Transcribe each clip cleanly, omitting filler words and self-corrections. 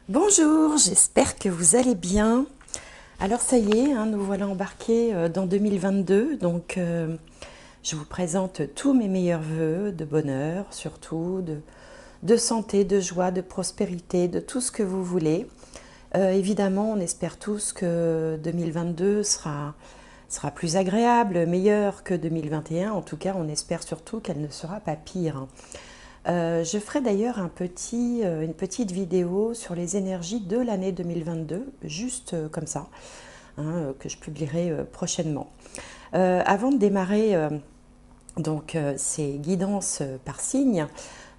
Bonjour, j'espère que vous allez bien. Alors ça y est, nous voilà embarqués dans 2022, donc je vous présente tous mes meilleurs vœux de bonheur, surtout de santé, de joie, de prospérité, de tout ce que vous voulez. Évidemment, on espère tous que 2022 sera plus agréable, meilleur que 2021. En tout cas, on espère surtout qu'elle ne sera pas pire. Je ferai d'ailleurs une petite vidéo sur les énergies de l'année 2022, juste comme ça, que je publierai prochainement. Avant de démarrer ces guidances par signe,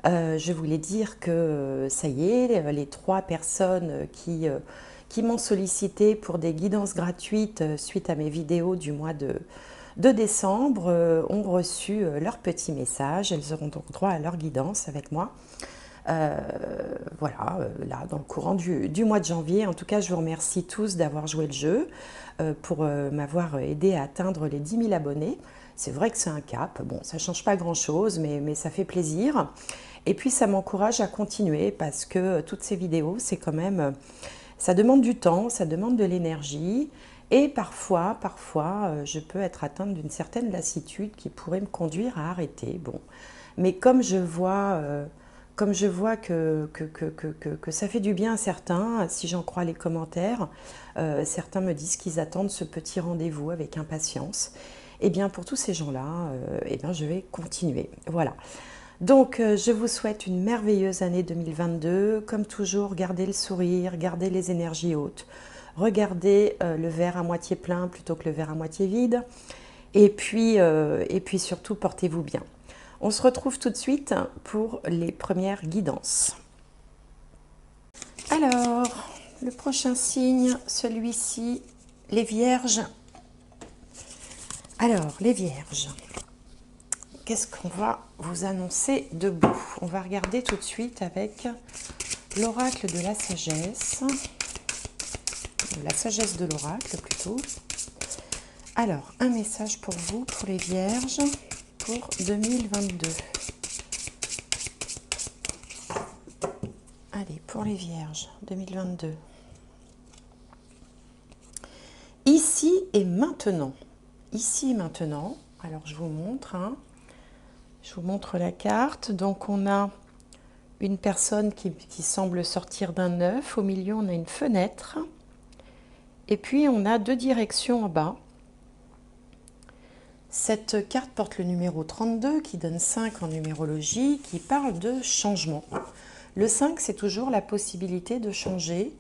je voulais dire que ça y est, les 3 personnes qui m'ont sollicité pour des guidances gratuites suite à mes vidéos du mois de décembre ont reçu leur petit message. Elles auront donc droit à leur guidance avec moi. Là, dans le courant du mois de janvier. En tout cas, je vous remercie tous d'avoir joué le jeu pour m'avoir aidé à atteindre les 10 000 abonnés. C'est vrai que c'est un cap. Bon, ça ne change pas grand-chose, mais ça fait plaisir. Et puis, ça m'encourage à continuer parce que toutes ces vidéos, c'est quand même... Ça demande du temps, ça demande de l'énergie. Et parfois, je peux être atteinte d'une certaine lassitude qui pourrait me conduire à arrêter. Bon, mais comme je vois que ça fait du bien à certains, si j'en crois les commentaires, certains me disent qu'ils attendent ce petit rendez-vous avec impatience. Et bien pour tous ces gens-là, je vais continuer. Voilà. Donc je vous souhaite une merveilleuse année 2022. Comme toujours, gardez le sourire, gardez les énergies hautes. Regardez le verre à moitié plein plutôt que le verre à moitié vide. Et puis surtout, portez-vous bien. On se retrouve tout de suite pour les premières guidances. Alors, le prochain signe, celui-ci, les Vierges. Alors, les Vierges, qu'est-ce qu'on va vous annoncer de beau? On va regarder tout de suite avec l'oracle de la sagesse de l'oracle plutôt. Alors, un message pour vous, pour les Vierges, pour 2022. Allez, pour les Vierges, 2022. Ici et maintenant. Ici et maintenant. Alors, je vous montre. Je vous montre la carte. Donc, on a une personne qui semble sortir d'un œuf. Au milieu, on a une fenêtre. Et puis, on a 2 directions en bas. Cette carte porte le numéro 32 qui donne 5 en numérologie, qui parle de changement. Le 5, c'est toujours la possibilité de changer.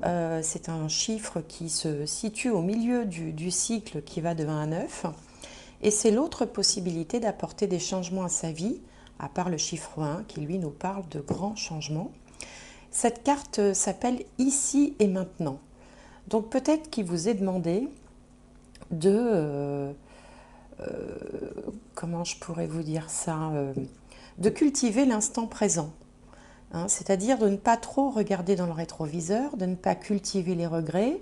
C'est un chiffre qui se situe au milieu du cycle qui va de 1 à 9. Et c'est l'autre possibilité d'apporter des changements à sa vie, à part le chiffre 1 qui lui nous parle de grands changements. Cette carte s'appelle Ici et maintenant. Donc peut-être qu'il vous est demandé de... comment je pourrais vous dire ça, de cultiver l'instant présent. C'est-à-dire de ne pas trop regarder dans le rétroviseur, de ne pas cultiver les regrets,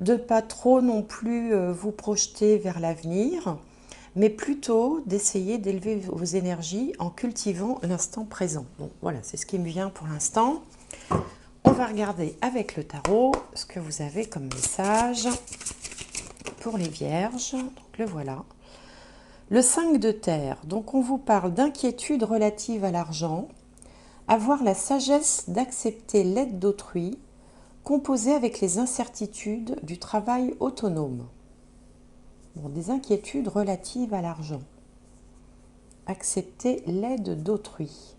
de ne pas trop non plus vous projeter vers l'avenir, mais plutôt d'essayer d'élever vos énergies en cultivant l'instant présent. Bon, voilà, c'est ce qui me vient pour l'instant. On va regarder avec le tarot ce que vous avez comme message pour les Vierges. Donc le voilà. Le 5 de terre, donc on vous parle d'inquiétude relative à l'argent, avoir la sagesse d'accepter l'aide d'autrui, composer avec les incertitudes du travail autonome. Bon, des inquiétudes relatives à l'argent. Accepter l'aide d'autrui.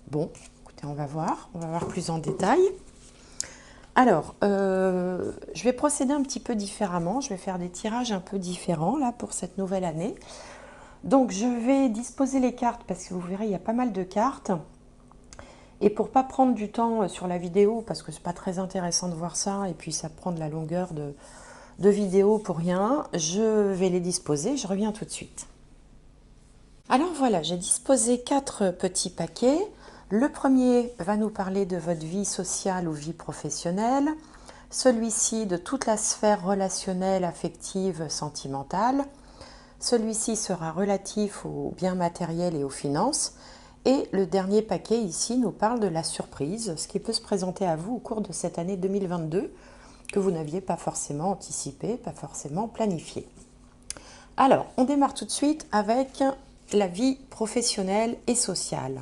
Bon, écoutez, on va voir plus en détail. Alors, je vais procéder un petit peu différemment. Je vais faire des tirages un peu différents là pour cette nouvelle année. Donc, je vais disposer les cartes parce que vous verrez, il y a pas mal de cartes. Et pour ne pas prendre du temps sur la vidéo, parce que ce n'est pas très intéressant de voir ça, et puis ça prend de la longueur de vidéo pour rien, je vais les disposer. Je reviens tout de suite. Alors voilà, j'ai disposé 4 petits paquets. Le premier va nous parler de votre vie sociale ou vie professionnelle. Celui-ci de toute la sphère relationnelle, affective, sentimentale. Celui-ci sera relatif aux biens matériels et aux finances. Et le dernier paquet ici nous parle de la surprise, ce qui peut se présenter à vous au cours de cette année 2022 que vous n'aviez pas forcément anticipé, pas forcément planifié. Alors, on démarre tout de suite avec la vie professionnelle et sociale.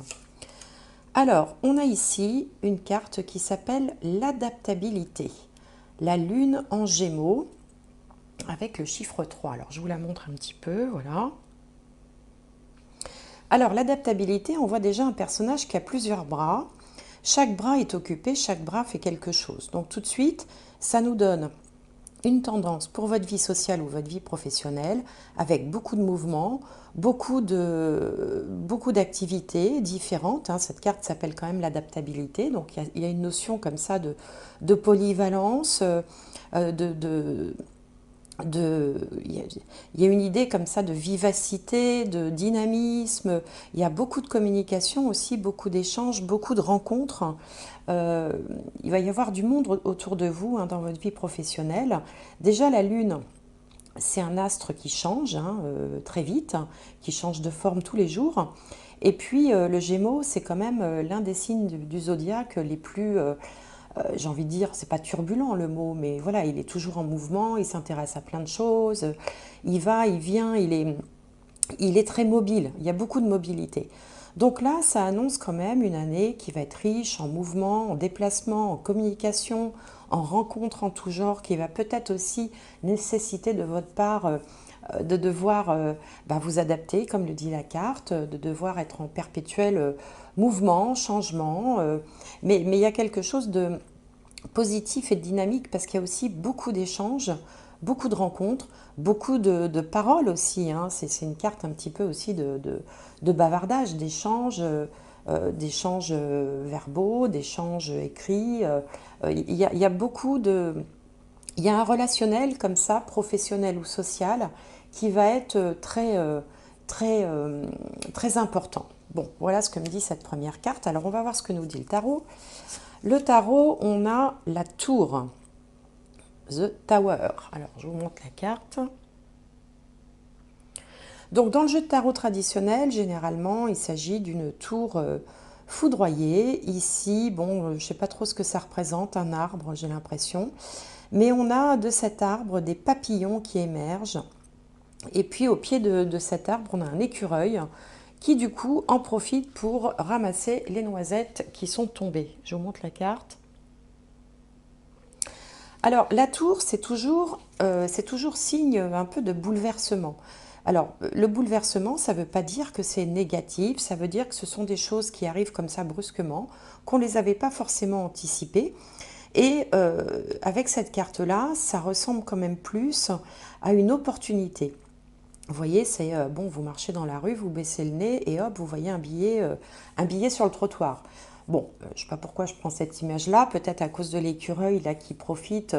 Alors, on a ici une carte qui s'appelle l'adaptabilité. La lune en Gémeaux avec le chiffre 3. Alors, je vous la montre un petit peu, voilà. Alors, l'adaptabilité, on voit déjà un personnage qui a plusieurs bras. Chaque bras est occupé, chaque bras fait quelque chose. Donc, tout de suite, ça nous donne une tendance pour votre vie sociale ou votre vie professionnelle avec beaucoup de mouvements, beaucoup d'activités différentes. Cette carte s'appelle quand même l'adaptabilité, donc il y a une notion comme ça de polyvalence, il y a une idée comme ça de vivacité, de dynamisme. Il y a beaucoup de communication aussi, beaucoup d'échanges, beaucoup de rencontres. Il va y avoir du monde autour de vous dans votre vie professionnelle. Déjà, la Lune, c'est un astre qui change très vite, qui change de forme tous les jours. Et puis, le Gémeaux, c'est quand même l'un des signes du zodiaque les plus... j'ai envie de dire, c'est pas turbulent le mot, mais voilà, il est toujours en mouvement, il s'intéresse à plein de choses, il va, il vient, il est très mobile, il y a beaucoup de mobilité. Donc là, ça annonce quand même une année qui va être riche en mouvement, en déplacement, en communication, en rencontres en tout genre, qui va peut-être aussi nécessiter de votre part de devoir vous adapter, comme le dit la carte, de devoir être en perpétuel mouvement, changement. Mais il y a quelque chose de positif et de dynamique parce qu'il y a aussi beaucoup d'échanges, beaucoup de rencontres, beaucoup de paroles aussi. C'est une carte un petit peu aussi de bavardage, d'échanges. D'échanges verbaux, d'échanges écrits. Il y a beaucoup de... Il y a un relationnel comme ça, professionnel ou social, qui va être très important. Bon, voilà ce que me dit cette première carte. Alors, on va voir ce que nous dit le tarot. Le tarot, on a la tour, The Tower. Alors, je vous montre la carte. Donc, dans le jeu de tarot traditionnel, généralement, il s'agit d'une tour foudroyée. Ici, bon, je ne sais pas trop ce que ça représente, un arbre, j'ai l'impression. Mais on a de cet arbre des papillons qui émergent. Et puis, au pied de cet arbre, on a un écureuil qui, du coup, en profite pour ramasser les noisettes qui sont tombées. Je vous montre la carte. Alors, la tour, c'est toujours signe un peu de bouleversement. Alors, le bouleversement, ça ne veut pas dire que c'est négatif, ça veut dire que ce sont des choses qui arrivent comme ça brusquement, qu'on ne les avait pas forcément anticipées. Et avec cette carte-là, ça ressemble quand même plus à une opportunité. Vous voyez, c'est bon, vous marchez dans la rue, vous baissez le nez et hop, vous voyez un billet sur le trottoir. Bon, je ne sais pas pourquoi je prends cette image-là, peut-être à cause de l'écureuil là qui profite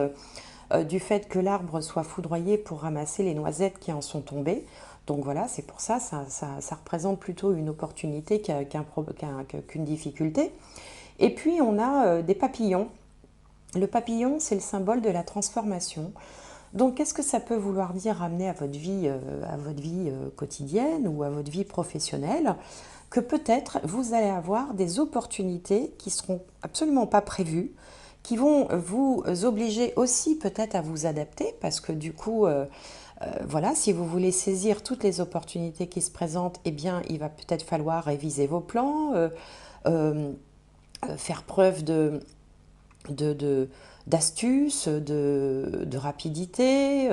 du fait que l'arbre soit foudroyé pour ramasser les noisettes qui en sont tombées. Donc voilà, c'est pour ça, ça représente plutôt une opportunité qu'une difficulté. Et puis on a des papillons. Le papillon, c'est le symbole de la transformation. Donc, qu'est-ce que ça peut vouloir dire ramener à votre vie quotidienne ou à votre vie professionnelle? Que peut-être vous allez avoir des opportunités qui ne seront absolument pas prévues, qui vont vous obliger aussi peut-être à vous adapter, parce que du coup, voilà, si vous voulez saisir toutes les opportunités qui se présentent, eh bien, il va peut-être falloir réviser vos plans, faire preuve d'astuce, de rapidité,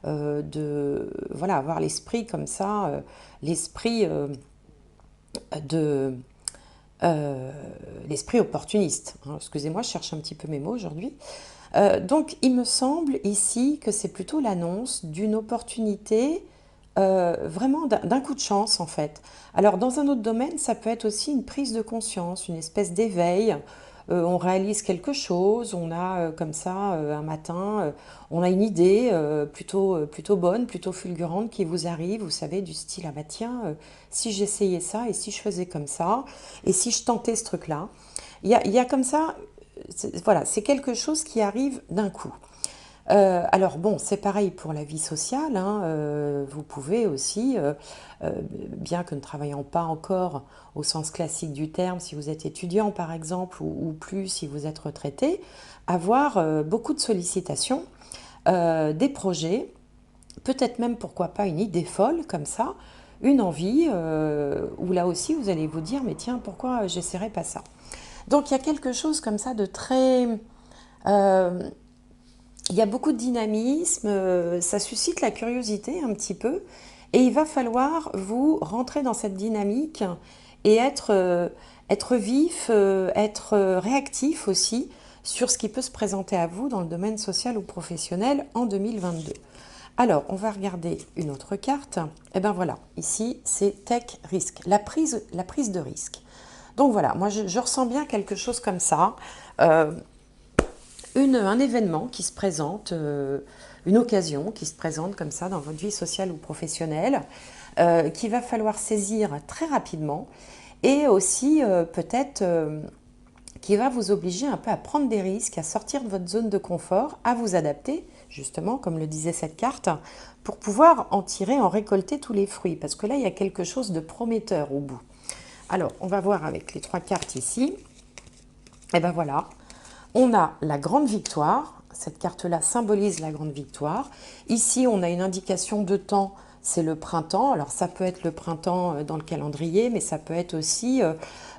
voilà, avoir l'esprit comme ça, l'esprit l'esprit opportuniste. Excusez-moi, je cherche un petit peu mes mots aujourd'hui. Donc, il me semble ici que c'est plutôt l'annonce d'une opportunité, vraiment d'un coup de chance en fait. Alors, dans un autre domaine, ça peut être aussi une prise de conscience, une espèce d'éveil. On réalise quelque chose, on a comme ça un matin, on a une idée plutôt bonne, plutôt fulgurante qui vous arrive, vous savez, du style, ah bah tiens, si j'essayais ça et si je faisais comme ça, et si je tentais ce truc-là. Il y a comme ça, voilà, c'est quelque chose qui arrive d'un coup. Alors bon, c'est pareil pour la vie sociale, hein, vous pouvez aussi, bien que ne travaillant pas encore au sens classique du terme, si vous êtes étudiant par exemple, ou plus si vous êtes retraité, avoir beaucoup de sollicitations, des projets, peut-être même pourquoi pas une idée folle comme ça, une envie, où là aussi vous allez vous dire, mais tiens, pourquoi j'essaierai pas ça? Donc il y a quelque chose comme ça de très... euh, il y a beaucoup de dynamisme, ça suscite la curiosité un petit peu, et il va falloir vous rentrer dans cette dynamique et être vif, être réactif aussi sur ce qui peut se présenter à vous dans le domaine social ou professionnel en 2022. Alors, on va regarder une autre carte. Et bien voilà, ici, c'est Take Risk, la prise de risque. Donc voilà, moi je ressens bien quelque chose comme ça. Euh, un événement qui se présente, une occasion qui se présente comme ça dans votre vie sociale ou professionnelle, qu'il va falloir saisir très rapidement et aussi peut-être qui va vous obliger un peu à prendre des risques, à sortir de votre zone de confort, à vous adapter, justement, comme le disait cette carte, pour pouvoir en tirer, en récolter tous les fruits. Parce que là, il y a quelque chose de prometteur au bout. Alors, on va voir avec les 3 cartes ici. Et ben voilà, on a la grande victoire. Cette carte-là symbolise la grande victoire. Ici, on a une indication de temps, c'est le printemps. Alors, ça peut être le printemps dans le calendrier, mais ça peut être aussi,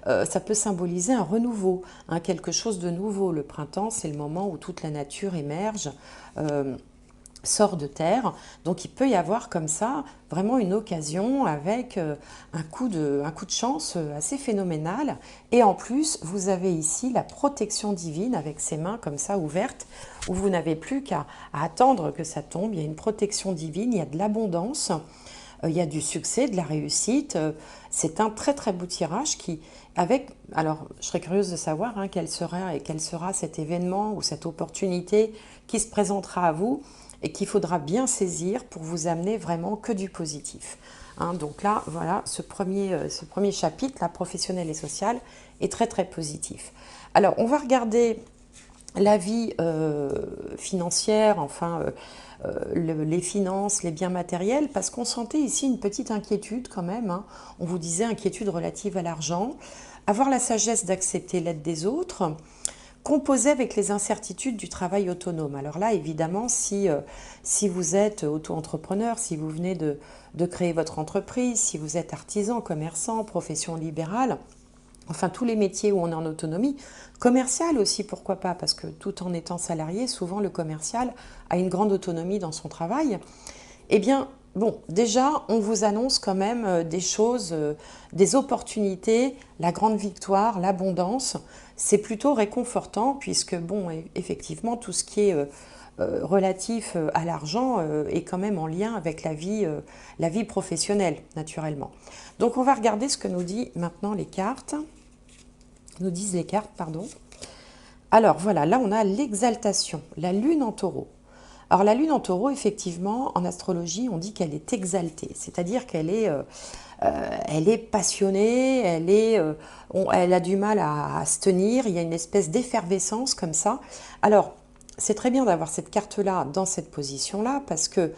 ça peut symboliser un renouveau, hein, quelque chose de nouveau. Le printemps, c'est le moment où toute la nature émerge, sort de terre. Donc il peut y avoir comme ça vraiment une occasion avec un coup de chance assez phénoménal. Et en plus, vous avez ici la protection divine avec ses mains comme ça ouvertes, où vous n'avez plus qu'à attendre que ça tombe. Il y a une protection divine, il y a de l'abondance, il y a du succès, de la réussite. C'est un très très beau tirage qui, avec, alors je serais curieuse de savoir hein, quel sera cet événement ou cette opportunité qui se présentera à vous et qu'il faudra bien saisir pour vous amener vraiment que du positif. Hein, donc là, voilà, ce premier chapitre, la professionnelle et sociale, est très très positif. Alors, on va regarder la vie financière, enfin les finances, les biens matériels, parce qu'on sentait ici une petite inquiétude quand même. Hein. On vous disait inquiétude relative à l'argent, avoir la sagesse d'accepter l'aide des autres, composer avec les incertitudes du travail autonome. Alors là, évidemment, si vous êtes auto-entrepreneur, si vous venez de créer votre entreprise, si vous êtes artisan, commerçant, profession libérale, enfin tous les métiers où on est en autonomie, commercial aussi, pourquoi pas, parce que tout en étant salarié, souvent le commercial a une grande autonomie dans son travail. Eh bien, bon, déjà, on vous annonce quand même des choses, des opportunités, la grande victoire, l'abondance. C'est plutôt réconfortant puisque, bon, effectivement, tout ce qui est relatif à l'argent est quand même en lien avec la vie professionnelle, naturellement. Donc, on va regarder ce que nous dit maintenant les cartes. Nous disent les cartes, pardon. Alors, voilà, là, on a l'exaltation, la lune en taureau. Alors la lune en taureau, effectivement, en astrologie, on dit qu'elle est exaltée, c'est-à-dire qu'elle est, elle est passionnée, elle a du mal à se tenir, il y a une espèce d'effervescence comme ça. Alors, c'est très bien d'avoir cette carte-là dans cette position-là, parce que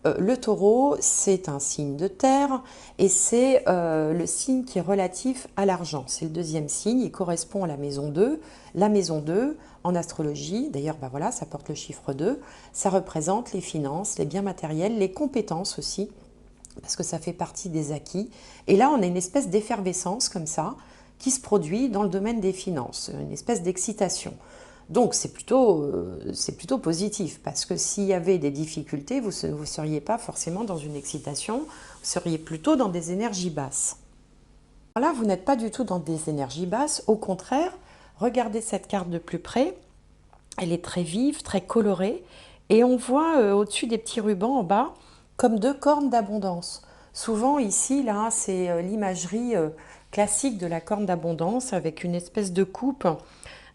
le taureau, c'est un signe de terre, et c'est le signe qui est relatif à l'argent. C'est le deuxième signe, il correspond à la maison 2. La maison 2, en astrologie, d'ailleurs, ben voilà, ça porte le chiffre 2, ça représente les finances, les biens matériels, les compétences aussi, parce que ça fait partie des acquis. Et là, on a une espèce d'effervescence comme ça, qui se produit dans le domaine des finances, une espèce d'excitation. Donc c'est plutôt positif, parce que s'il y avait des difficultés, vous ne seriez pas forcément dans une excitation, vous seriez plutôt dans des énergies basses. Là, vous n'êtes pas du tout dans des énergies basses, au contraire, regardez cette carte de plus près, elle est très vive, très colorée, et on voit au-dessus des petits rubans en bas, comme 2 cornes d'abondance. Souvent ici, là, c'est l'imagerie classique de la corne d'abondance, avec une espèce de coupe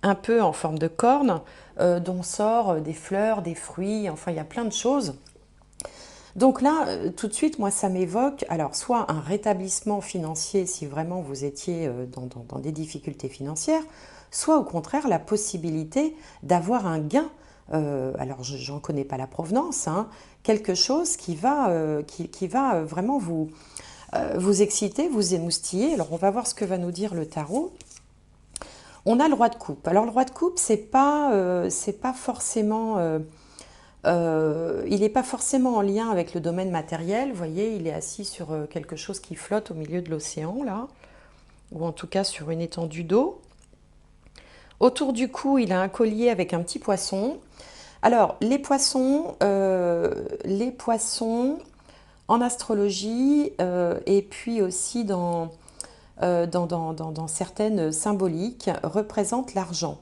un peu en forme de corne, dont sort des fleurs, des fruits, enfin il y a plein de choses. Donc là, tout de suite, moi, ça m'évoque, alors, soit un rétablissement financier si vraiment vous étiez dans des difficultés financières, soit au contraire la possibilité d'avoir un gain alors j'en connais pas la provenance, hein, quelque chose qui va vraiment vous exciter, vous émoustiller. Alors on va voir ce que va nous dire le tarot. On a le roi de coupe. Alors le roi de coupe, c'est pas forcément, il n'est pas forcément en lien avec le domaine matériel. Vous voyez, il est assis sur quelque chose qui flotte au milieu de l'océan là, ou en tout cas sur une étendue d'eau. Autour du cou, il a un collier avec un petit poisson. Alors les poissons en astrologie et puis aussi dans certaines symboliques représentent l'argent,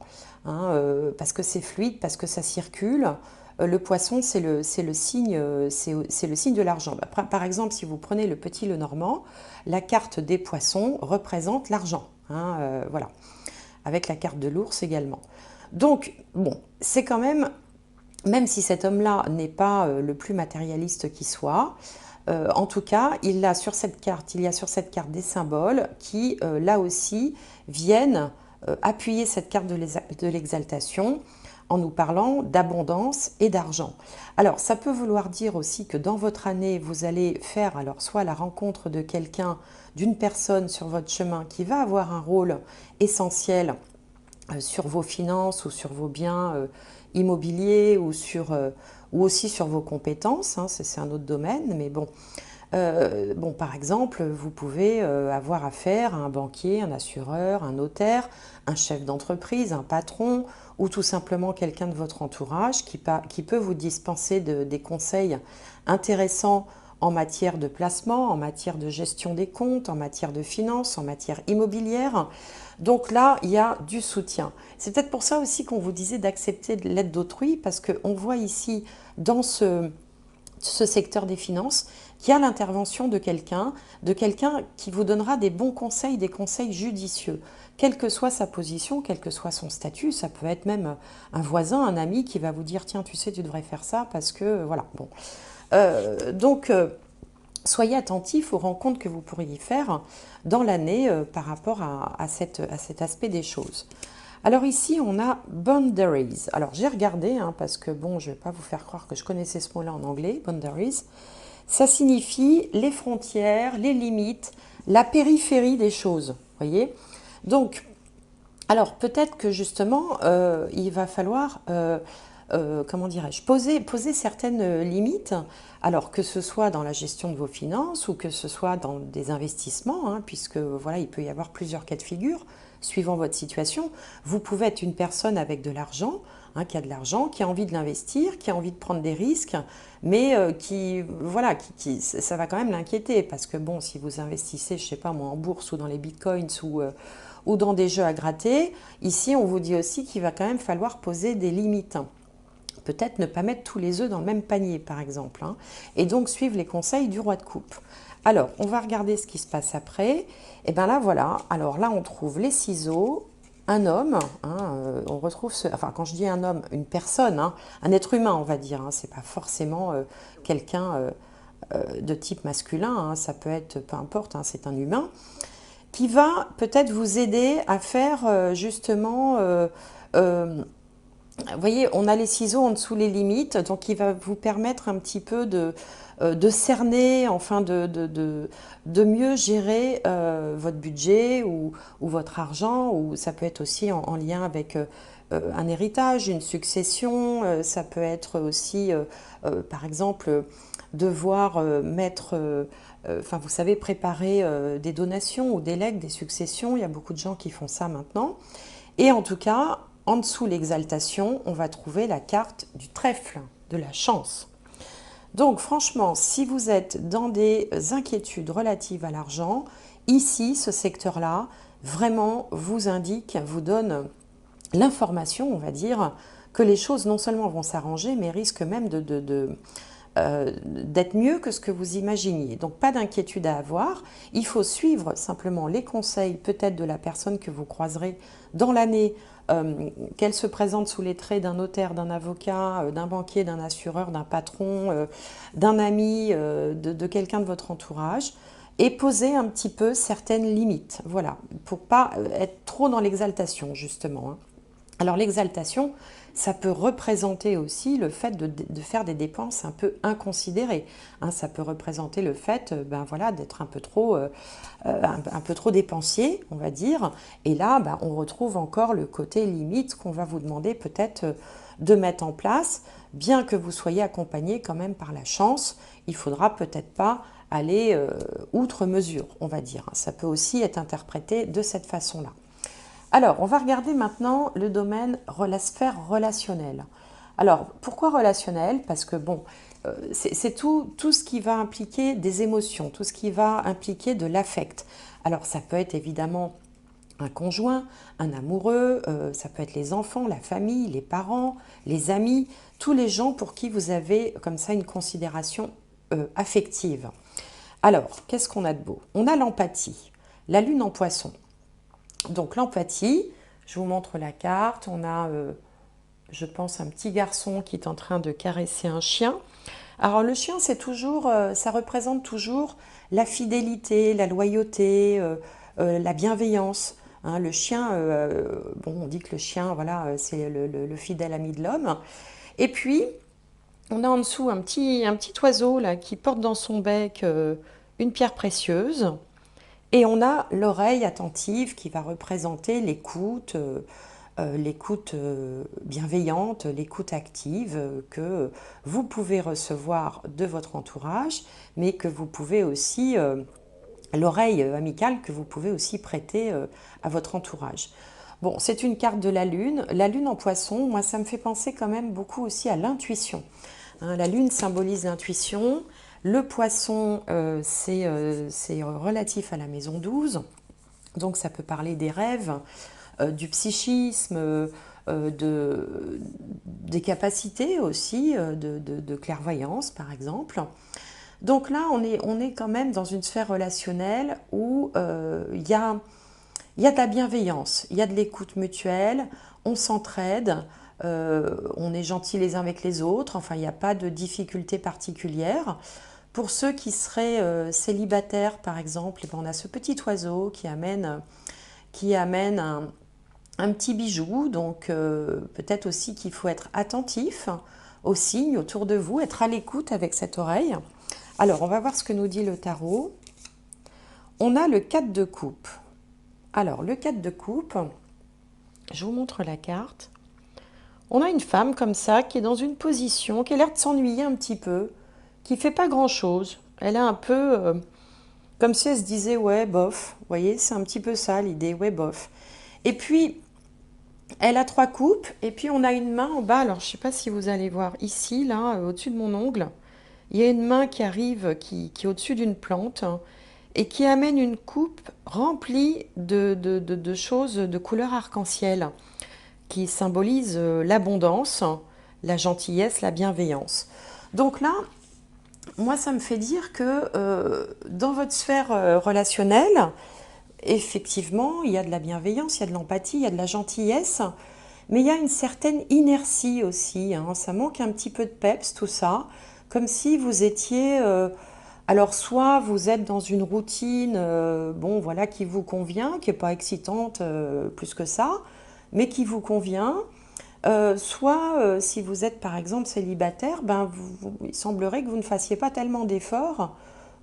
hein, parce que c'est fluide, parce que ça circule. Le poisson, c'est le signe, c'est le signe de l'argent. Par exemple, si vous prenez le petit Lenormand, la carte des poissons représente l'argent, hein, voilà, avec la carte de l'ours également. Donc, bon, c'est quand même si cet homme-là n'est pas le plus matérialiste qui soit, en tout cas, il y a sur cette carte des symboles qui, là aussi, viennent appuyer cette carte de l'exaltation en nous parlant d'abondance et d'argent. Alors, ça peut vouloir dire aussi que dans votre année, vous allez faire alors soit la rencontre de quelqu'un, d'une personne sur votre chemin qui va avoir un rôle essentiel sur vos finances ou sur vos biens immobiliers ou aussi sur vos compétences, hein, c'est un autre domaine, mais bon. Bon, par exemple, vous pouvez avoir affaire à un banquier, un assureur, un notaire, un chef d'entreprise, un patron ou tout simplement quelqu'un de votre entourage qui peut vous dispenser des conseils intéressants en matière de placement, en matière de gestion des comptes, en matière de finances, en matière immobilière. Donc là, il y a du soutien. C'est peut-être pour ça aussi qu'on vous disait d'accepter l'aide d'autrui, parce qu'on voit ici, dans ce secteur des finances, qu'il y a l'intervention de quelqu'un qui vous donnera des bons conseils, des conseils judicieux. Quelle que soit sa position, quel que soit son statut, ça peut être même un voisin, un ami qui va vous dire « Tiens, tu sais, tu devrais faire ça parce que… » Voilà, bon. Donc, soyez attentifs aux rencontres que vous pourriez faire dans l'année par rapport à cet aspect des choses. Alors ici, on a boundaries. Alors j'ai regardé, hein, parce que bon, je ne vais pas vous faire croire que je connaissais ce mot-là en anglais, boundaries. Ça signifie les frontières, les limites, la périphérie des choses, voyez. Donc, alors peut-être que justement, il va falloir… comment dirais-je, poser certaines limites, alors que ce soit dans la gestion de vos finances ou que ce soit dans des investissements, hein, puisque voilà, il peut y avoir plusieurs cas de figure suivant votre situation. Vous pouvez être une personne avec de l'argent, hein, qui a de l'argent, qui a envie de l'investir, qui a envie de prendre des risques, mais voilà, ça va quand même l'inquiéter, parce que bon, si vous investissez, je sais pas moi, en bourse ou dans les bitcoins ou dans des jeux à gratter, ici on vous dit aussi qu'il va quand même falloir poser des limites. Peut-être ne pas mettre tous les œufs dans le même panier, par exemple, hein, et donc suivre les conseils du roi de coupe. Alors, on va regarder ce qui se passe après. Et bien là, voilà. Alors là, on trouve les ciseaux, un homme. Hein, on retrouve enfin, quand je dis un homme, une personne, hein, un être humain, on va dire. Hein, c'est pas forcément quelqu'un de type masculin. Hein, ça peut être, peu importe, hein, c'est un humain qui va peut-être vous aider à faire justement… vous voyez, on a les ciseaux en dessous les limites, donc il va vous permettre un petit peu de cerner, enfin de mieux gérer votre budget ou votre argent, ou ça peut être aussi en lien avec un héritage, une succession, ça peut être aussi, par exemple, devoir mettre… enfin, vous savez, préparer des donations ou des legs, des successions, il y a beaucoup de gens qui font ça maintenant. Et en tout cas… En dessous l'exaltation, on va trouver la carte du trèfle, de la chance. Donc franchement, si vous êtes dans des inquiétudes relatives à l'argent, ici, ce secteur-là, vraiment vous indique, vous donne l'information, on va dire, que les choses non seulement vont s'arranger, mais risquent même d'être mieux que ce que vous imaginiez. Donc pas d'inquiétude à avoir, il faut suivre simplement les conseils peut-être de la personne que vous croiserez dans l'année, qu'elle se présente sous les traits d'un notaire, d'un avocat, d'un banquier, d'un assureur, d'un patron, d'un ami, de quelqu'un de votre entourage, et poser un petit peu certaines limites, voilà, pour pas être trop dans l'exaltation justement, hein. Alors l'exaltation, ça peut représenter aussi le fait de faire des dépenses un peu inconsidérées. Hein. Ça peut représenter le fait ben voilà, d'être un peu trop dépensier, on va dire. Et là, ben, on retrouve encore le côté limite qu'on va vous demander peut-être de mettre en place. Bien que vous soyez accompagné quand même par la chance, il faudra peut-être pas aller outre mesure, on va dire. Ça peut aussi être interprété de cette façon-là. Alors, on va regarder maintenant le domaine, la sphère relationnelle. Alors, pourquoi relationnel? Parce que, bon, c'est tout ce qui va impliquer des émotions, tout ce qui va impliquer de l'affect. Alors, ça peut être évidemment un conjoint, un amoureux, ça peut être les enfants, la famille, les parents, les amis, tous les gens pour qui vous avez comme ça une considération affective. Alors, qu'est-ce qu'on a de beau? On a l'empathie, la lune en poisson. Donc l'empathie, je vous montre la carte, on a, je pense, un petit garçon qui est en train de caresser un chien. Alors le chien, c'est toujours, ça représente toujours la fidélité, la loyauté, la bienveillance. Hein. Le chien, bon, on dit que le chien, voilà, c'est le fidèle ami de l'homme. Et puis, on a en dessous un petit oiseau là, qui porte dans son bec une pierre précieuse. Et on a l'oreille attentive qui va représenter l'écoute, bienveillante, l'écoute active que vous pouvez recevoir de votre entourage, mais que vous pouvez aussi, l'oreille amicale que vous pouvez aussi prêter à votre entourage. Bon, c'est une carte de la lune. La lune en poisson, moi, ça me fait penser quand même beaucoup aussi à l'intuition. Hein, la lune symbolise l'intuition. Le poisson, c'est relatif à la maison 12. Donc, ça peut parler des rêves, du psychisme, des capacités aussi, de clairvoyance, par exemple. Donc là, on est quand même dans une sphère relationnelle où il y a de la bienveillance, il y a de l'écoute mutuelle, on s'entraide, on est gentils les uns avec les autres, enfin il n'y a pas de difficultés particulières. Pour ceux qui seraient célibataires par exemple, eh ben, on a ce petit oiseau qui amène un petit bijou, donc peut-être aussi qu'il faut être attentif aux signes autour de vous, être à l'écoute avec cette oreille. Alors on va voir ce que nous dit le tarot. On a le 4 de coupe. Alors, le 4 de coupe, je vous montre la carte. On a une femme comme ça qui est dans une position, qui a l'air de s'ennuyer un petit peu, qui fait pas grand-chose. Elle est un peu comme si elle se disait « ouais, bof ». Vous voyez, c'est un petit peu ça l'idée, « ouais, bof ». Et puis, elle a 3 coupes, et puis on a une main en bas. Alors, je ne sais pas si vous allez voir ici, là, au-dessus de mon ongle. Il y a une main qui arrive, qui est au-dessus d'une plante, et qui amène une coupe remplie de choses de couleur arc-en-ciel, qui symbolise l'abondance, la gentillesse, la bienveillance. Donc là, moi, ça me fait dire que dans votre sphère relationnelle, effectivement, il y a de la bienveillance, il y a de l'empathie, il y a de la gentillesse, mais il y a une certaine inertie aussi. Hein. Ça manque un petit peu de peps, tout ça, comme si vous étiez... alors, soit vous êtes dans une routine bon, voilà, qui vous convient, qui n'est pas excitante plus que ça, mais qui vous convient. Soit, si vous êtes par exemple célibataire, ben, il semblerait que vous ne fassiez pas tellement d'efforts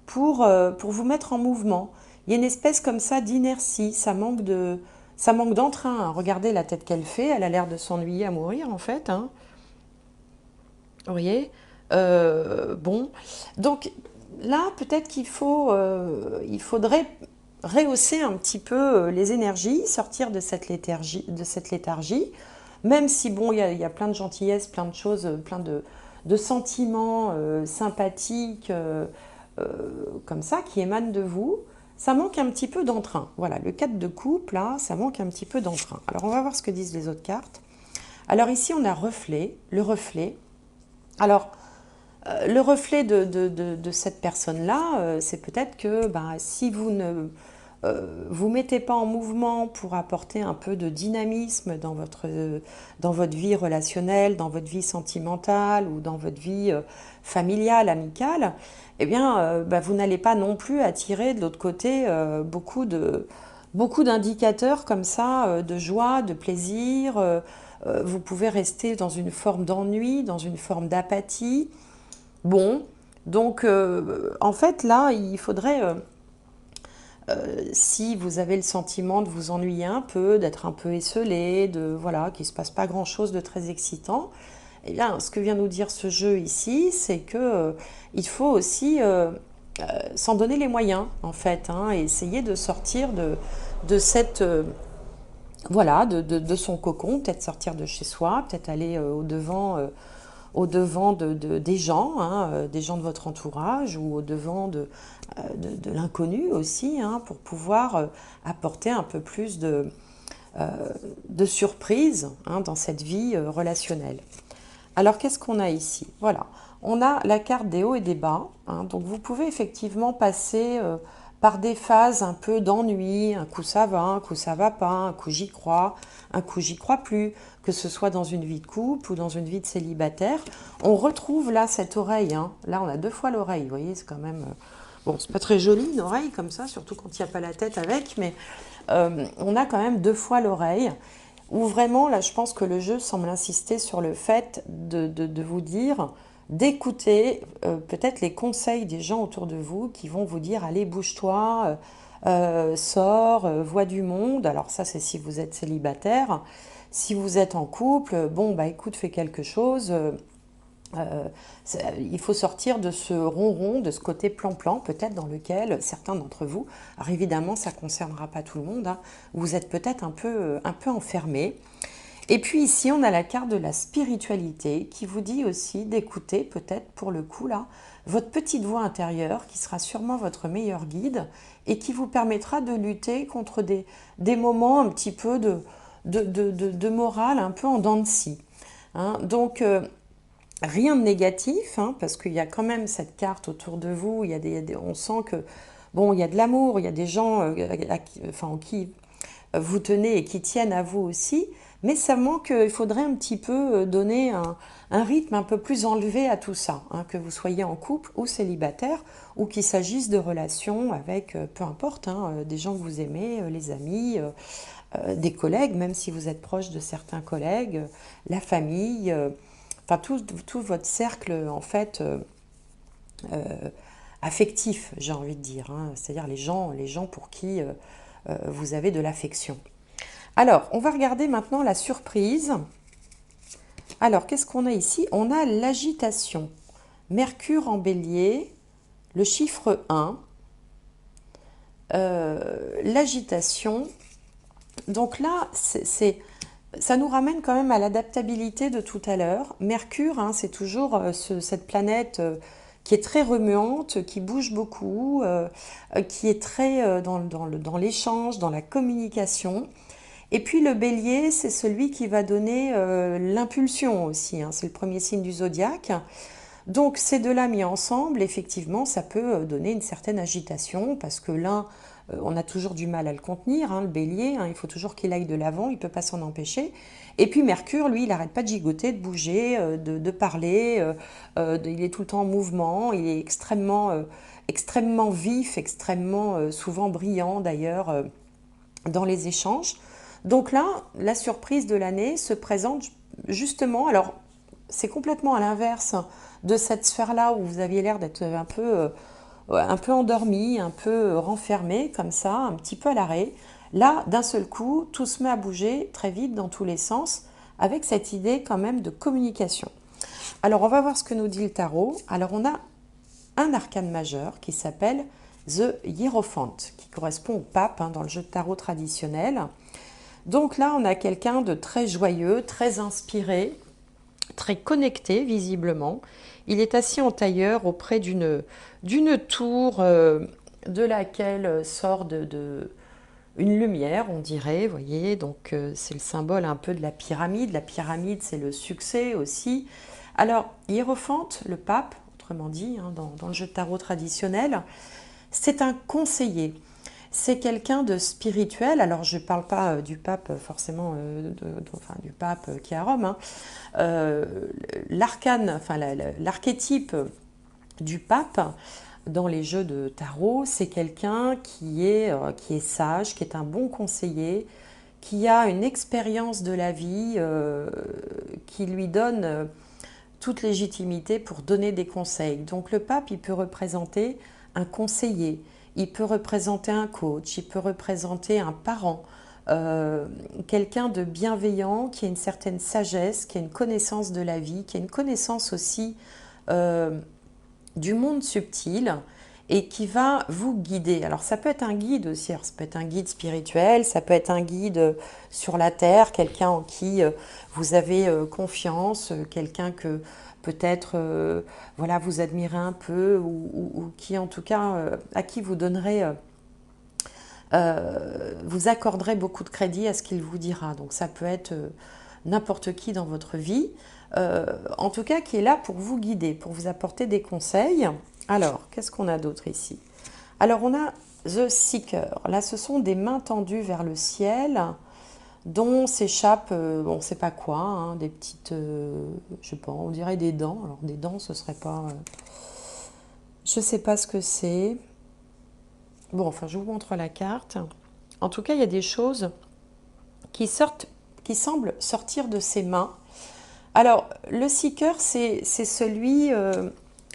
pour vous mettre en mouvement. Il y a une espèce comme ça d'inertie, ça manque d'entrain. Hein. Regardez la tête qu'elle fait, elle a l'air de s'ennuyer à mourir en fait. Hein. Vous voyez bon, donc... Là, peut-être il faudrait rehausser un petit peu les énergies, sortir de cette léthargie, même si, bon, il y a plein de gentillesse, plein de choses, plein de sentiments sympathiques comme ça qui émanent de vous, ça manque un petit peu d'entrain. Voilà, le 4 de coupe, là, ça manque un petit peu d'entrain. Alors, on va voir ce que disent les autres cartes. Alors ici, on a le reflet. Alors, le reflet de cette personne-là, c'est peut-être que bah, si vous ne vous mettez pas en mouvement pour apporter un peu de dynamisme dans votre vie relationnelle, dans votre vie sentimentale ou dans votre vie familiale, amicale, eh bien, bah, vous n'allez pas non plus attirer de l'autre côté beaucoup beaucoup d'indicateurs comme ça, de joie, de plaisir. Vous pouvez rester dans une forme d'ennui, dans une forme d'apathie. Bon, donc en fait là, il faudrait, si vous avez le sentiment de vous ennuyer un peu, d'être un peu esselé, de voilà, qu'il ne se passe pas grand-chose de très excitant, eh bien, ce que vient nous dire ce jeu ici, c'est que il faut aussi s'en donner les moyens, en fait, hein, et essayer de sortir de cette voilà, de son cocon, peut-être sortir de chez soi, peut-être aller au devant des gens, hein, des gens de votre entourage ou au-devant de l'inconnu aussi, hein, pour pouvoir apporter un peu plus de surprise, hein, dans cette vie relationnelle. Alors, qu'est-ce qu'on a ici? Voilà, on a la carte des hauts et des bas, hein, donc vous pouvez effectivement passer par des phases un peu d'ennui, un coup ça va, un coup ça va pas, un coup j'y crois, un coup j'y crois plus, que ce soit dans une vie de couple ou dans une vie de célibataire. On retrouve là cette oreille, hein. Là on a deux fois l'oreille, vous voyez, c'est quand même... bon, c'est pas très joli une oreille comme ça, surtout quand il n'y a pas la tête avec, mais on a quand même deux fois l'oreille. Où vraiment, là, je pense que le jeu semble insister sur le fait de vous dire, d'écouter peut-être les conseils des gens autour de vous qui vont vous dire, allez, bouge-toi, sors, vois du monde. Alors ça, c'est si vous êtes célibataire. Si vous êtes en couple, bon, bah écoute, fais quelque chose. Il faut sortir de ce ronron, de ce côté plan-plan, peut-être dans lequel certains d'entre vous, alors évidemment ça ne concernera pas tout le monde, hein, vous êtes peut-être un peu enfermés. Et puis ici on a la carte de la spiritualité qui vous dit aussi d'écouter peut-être pour le coup là, votre petite voix intérieure qui sera sûrement votre meilleur guide et qui vous permettra de lutter contre des moments un petit peu de morale un peu en dents de scie. Hein. Donc rien de négatif, hein, parce qu'il y a quand même cette carte autour de vous, on sent que, bon, il y a de l'amour, il y a des gens en qui vous tenez et qui tiennent à vous aussi, mais ça manque, il faudrait un petit peu donner un rythme un peu plus enlevé à tout ça, hein, que vous soyez en couple ou célibataire, ou qu'il s'agisse de relations avec, peu importe, hein, des gens que vous aimez, les amis, des collègues, même si vous êtes proche de certains collègues, la famille... enfin tout votre cercle en fait affectif, j'ai envie de dire, hein, c'est-à-dire les gens pour qui vous avez de l'affection. Alors, on va regarder maintenant la surprise. Alors, qu'est-ce qu'on a ici? On a l'agitation. Mercure en bélier, le chiffre 1, l'agitation. Donc là, ça nous ramène quand même à l'adaptabilité de tout à l'heure. Mercure, hein, c'est toujours cette planète qui est très remuante, qui bouge beaucoup, qui est très dans l'échange, dans la communication. Et puis le bélier, c'est celui qui va donner l'impulsion aussi, hein, c'est le premier signe du zodiaque. Donc ces deux-là mis ensemble, effectivement, ça peut donner une certaine agitation, parce que l'un, on a toujours du mal à le contenir, hein, le bélier, hein, il faut toujours qu'il aille de l'avant, il ne peut pas s'en empêcher. Et puis Mercure, lui, il n'arrête pas de gigoter, de bouger, de parler, il est tout le temps en mouvement, il est extrêmement vif, extrêmement souvent brillant d'ailleurs dans les échanges. Donc là, la surprise de l'année se présente justement, alors c'est complètement à l'inverse de cette sphère-là où vous aviez l'air d'être un peu endormi, un peu renfermé, comme ça, un petit peu à l'arrêt. Là, d'un seul coup, tout se met à bouger très vite dans tous les sens, avec cette idée quand même de communication. Alors, on va voir ce que nous dit le tarot. Alors, on a un arcane majeur qui s'appelle The Hierophant, qui correspond au pape, hein, dans le jeu de tarot traditionnel. Donc là, on a quelqu'un de très joyeux, très inspiré, très connecté visiblement. Il est assis en tailleur auprès d'une tour de laquelle sort une lumière, on dirait, vous voyez. Donc c'est le symbole un peu de la pyramide. La pyramide, c'est le succès aussi. Alors, Hiérophante, le pape, autrement dit, hein, dans le jeu de tarot traditionnel, c'est un conseiller. C'est quelqu'un de spirituel. Alors, je ne parle pas du pape forcément, enfin, du pape qui est à Rome. Hein. L'archétype du pape dans les jeux de tarot, c'est quelqu'un qui est sage, qui est un bon conseiller, qui a une expérience de la vie qui lui donne toute légitimité pour donner des conseils. Donc le pape, il peut représenter un conseiller, il peut représenter un coach, il peut représenter un parent, quelqu'un de bienveillant, qui a une certaine sagesse, qui a une connaissance de la vie, qui a une connaissance aussi du monde subtil et qui va vous guider. Alors ça peut être un guide aussi, alors ça peut être un guide spirituel, ça peut être un guide sur la terre, quelqu'un en qui vous avez confiance, quelqu'un que peut-être voilà, vous admirez un peu ou qui en tout cas à qui vous donnerez vous accorderez beaucoup de crédit à ce qu'il vous dira. Donc ça peut être n'importe qui dans votre vie, en tout cas qui est là pour vous guider, pour vous apporter des conseils. Alors, qu'est-ce qu'on a d'autre ici? Alors, on a The Seeker. Là, ce sont des mains tendues vers le ciel, dont s'échappent, on ne sait pas quoi, hein, des petites, je sais pas, on dirait des dents. Alors, des dents, ce serait pas... je ne sais pas ce que c'est. Bon, enfin, je vous montre la carte. En tout cas, il y a des choses qui semblent sortir de ses mains. Alors, le Seeker, c'est celui...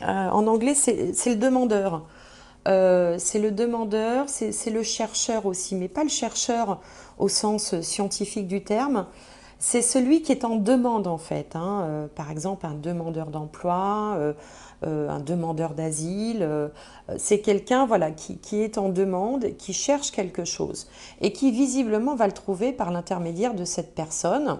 en anglais, c'est le demandeur. C'est le demandeur, c'est le chercheur aussi, mais pas le chercheur au sens scientifique du terme. C'est celui qui est en demande en fait, hein. Par exemple, un demandeur d'emploi, un demandeur d'asile. C'est quelqu'un voilà, qui est en demande, qui cherche quelque chose et qui visiblement va le trouver par l'intermédiaire de cette personne.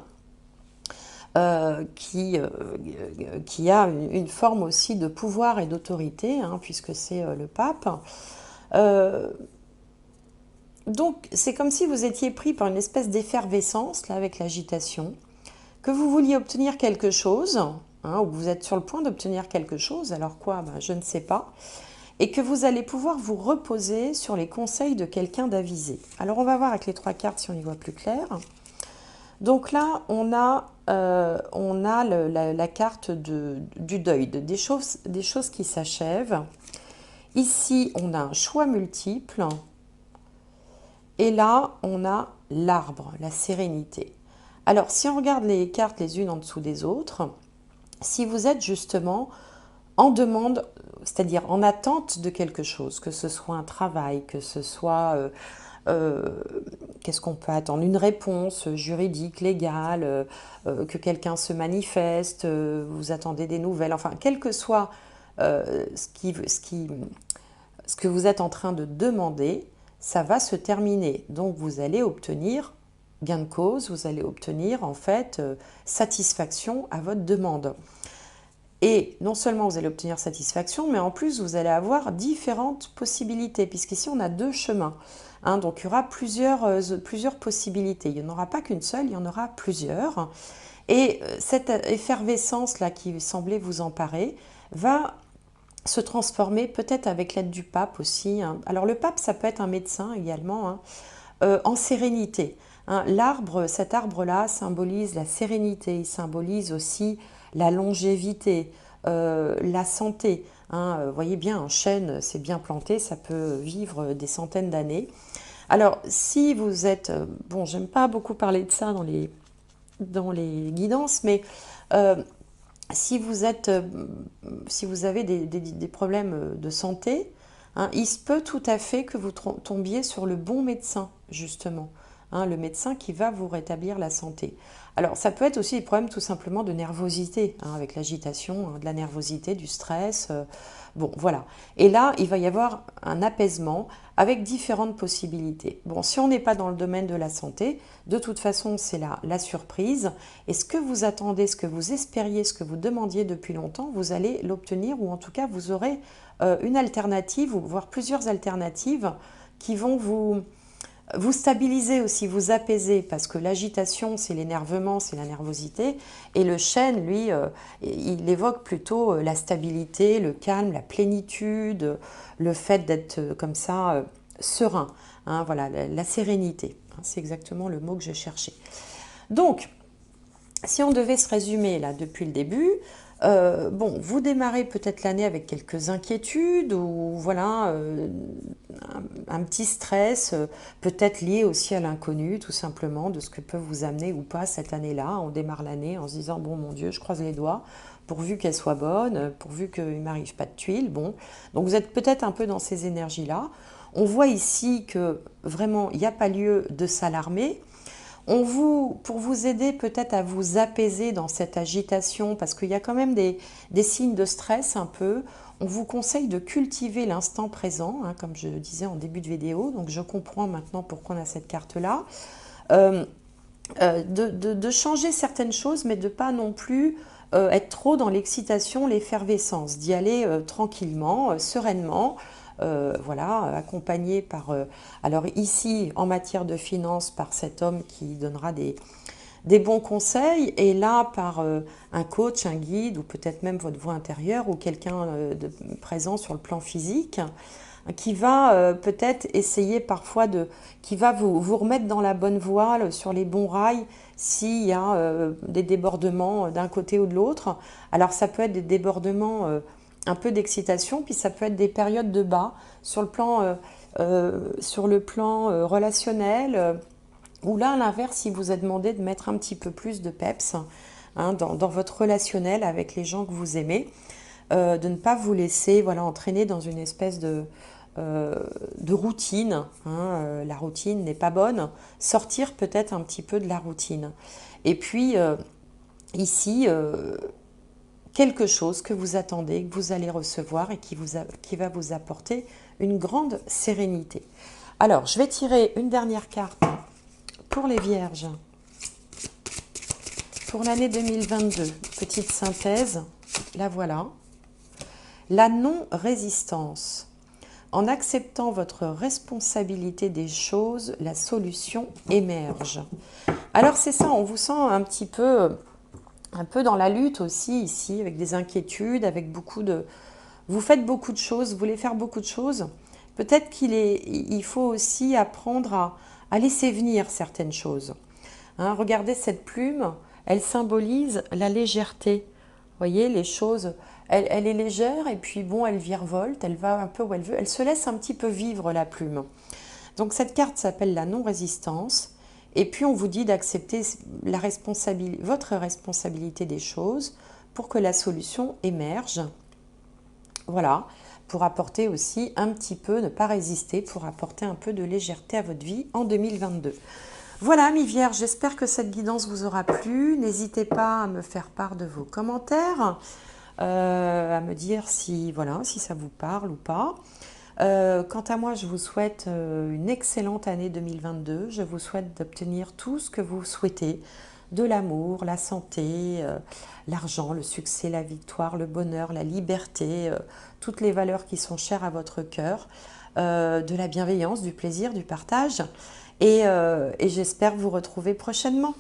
Qui a une forme aussi de pouvoir et d'autorité, hein, puisque c'est le pape. Donc, c'est comme si vous étiez pris par une espèce d'effervescence, là, avec l'agitation, que vous vouliez obtenir quelque chose, hein, ou que vous êtes sur le point d'obtenir quelque chose, alors quoi, ben, je ne sais pas, et que vous allez pouvoir vous reposer sur les conseils de quelqu'un d'avisé. Alors, on va voir avec les 3 cartes si on y voit plus clair. Donc là, on a la carte du deuil, des choses qui s'achèvent. Ici, on a un choix multiple. Et là, on a l'arbre, la sérénité. Alors, si on regarde les cartes les unes en dessous des autres, si vous êtes justement en demande, c'est-à-dire en attente de quelque chose, que ce soit un travail, que ce soit... qu'est-ce qu'on peut attendre? Une réponse juridique, légale, que quelqu'un se manifeste, vous attendez des nouvelles, enfin, quel que soit ce que vous êtes en train de demander, ça va se terminer. Donc, vous allez obtenir gain de cause, vous allez obtenir en fait satisfaction à votre demande. Et non seulement vous allez obtenir satisfaction, mais en plus vous allez avoir différentes possibilités, puisqu'ici on a 2 chemins. Hein, donc il y aura plusieurs possibilités. Il n'y en aura pas qu'une seule, il y en aura plusieurs. Et cette effervescence-là qui semblait vous emparer va se transformer peut-être avec l'aide du pape aussi. Hein. Alors le pape, ça peut être un médecin également, hein, en sérénité. Hein. Cet arbre-là symbolise la sérénité, il symbolise aussi la longévité, la santé. Hein. Vous voyez bien, un chêne, c'est bien planté, ça peut vivre des centaines d'années. Alors, si vous êtes... bon, j'aime pas beaucoup parler de ça dans les guidances, mais si vous avez des problèmes de santé, hein, il se peut tout à fait que vous tombiez sur le bon médecin, justement. Hein, le médecin qui va vous rétablir la santé. Alors, ça peut être aussi des problèmes tout simplement de nervosité, hein, avec l'agitation, hein, de la nervosité, du stress. Bon, voilà. Et là, il va y avoir un apaisement avec différentes possibilités. Bon, si on n'est pas dans le domaine de la santé, de toute façon, c'est la surprise. Et ce que vous attendez, ce que vous espériez, ce que vous demandiez depuis longtemps, vous allez l'obtenir, ou en tout cas, vous aurez une alternative, ou voire plusieurs alternatives qui vont vous stabilisez aussi, vous apaisez, parce que l'agitation, c'est l'énervement, c'est la nervosité, et le chêne, lui, il évoque plutôt la stabilité, le calme, la plénitude, le fait d'être comme ça, serein, hein, voilà, la sérénité, hein, c'est exactement le mot que je cherchais. Donc, si on devait se résumer là depuis le début, Bon, vous démarrez peut-être l'année avec quelques inquiétudes ou voilà, un petit stress, peut-être lié aussi à l'inconnu, tout simplement, de ce que peut vous amener ou pas cette année-là. On démarre l'année en se disant, bon, mon Dieu, je croise les doigts, pourvu qu'elle soit bonne, pourvu qu'il ne m'arrive pas de tuiles. Bon, donc vous êtes peut-être un peu dans ces énergies-là. On voit ici que vraiment, il n'y a pas lieu de s'alarmer. Pour vous aider peut-être à vous apaiser dans cette agitation, parce qu'il y a quand même des signes de stress un peu, on vous conseille de cultiver l'instant présent, hein, comme je le disais en début de vidéo, donc je comprends maintenant pourquoi on a cette carte-là, euh, de changer certaines choses, mais de pas non plus être trop dans l'excitation, l'effervescence, d'y aller tranquillement, sereinement, voilà, accompagné par, alors ici, en matière de finances, par cet homme qui donnera des bons conseils, et là, par un coach, un guide, ou peut-être même votre voix intérieure, ou quelqu'un de présent sur le plan physique, qui va peut-être essayer parfois qui va vous remettre dans la bonne voie, sur les bons rails, s'il y a des débordements d'un côté ou de l'autre. Alors ça peut être des débordements un peu d'excitation, puis ça peut être des périodes de bas sur le plan relationnel, ou là à l'inverse, il vous a demandé de mettre un petit peu plus de peps, hein, dans votre relationnel avec les gens que vous aimez, de ne pas vous laisser, voilà, entraîner dans une espèce de routine, hein. La routine n'est pas bonne, sortir peut-être un petit peu de la routine. Et puis ici, quelque chose que vous attendez, que vous allez recevoir et qui va vous apporter une grande sérénité. Alors, je vais tirer une dernière carte pour les Vierges pour l'année 2022. Petite synthèse, la voilà. La non-résistance. En acceptant votre responsabilité des choses, la solution émerge. Alors c'est ça, on vous sent un peu dans la lutte aussi ici, avec des inquiétudes, avec vous faites beaucoup de choses, vous voulez faire beaucoup de choses. Peut-être il faut aussi apprendre à laisser venir certaines choses. Hein, regardez cette plume, elle symbolise la légèreté. Vous voyez, les choses, elle est légère et puis bon, elle virevolte, elle va un peu où elle veut, elle se laisse un petit peu vivre la plume. Donc cette carte s'appelle la non-résistance. Et puis on vous dit d'accepter votre responsabilité des choses pour que la solution émerge. Voilà, pour apporter aussi un petit peu, ne pas résister, pour apporter un peu de légèreté à votre vie en 2022. Voilà, mes Vierges, j'espère que cette guidance vous aura plu. N'hésitez pas à me faire part de vos commentaires, à me dire si ça vous parle ou pas. Quant à moi, je vous souhaite une excellente année 2022. Je vous souhaite d'obtenir tout ce que vous souhaitez, de l'amour, la santé, l'argent, le succès, la victoire, le bonheur, la liberté, toutes les valeurs qui sont chères à votre cœur, de la bienveillance, du plaisir, du partage. Et j'espère vous retrouver prochainement.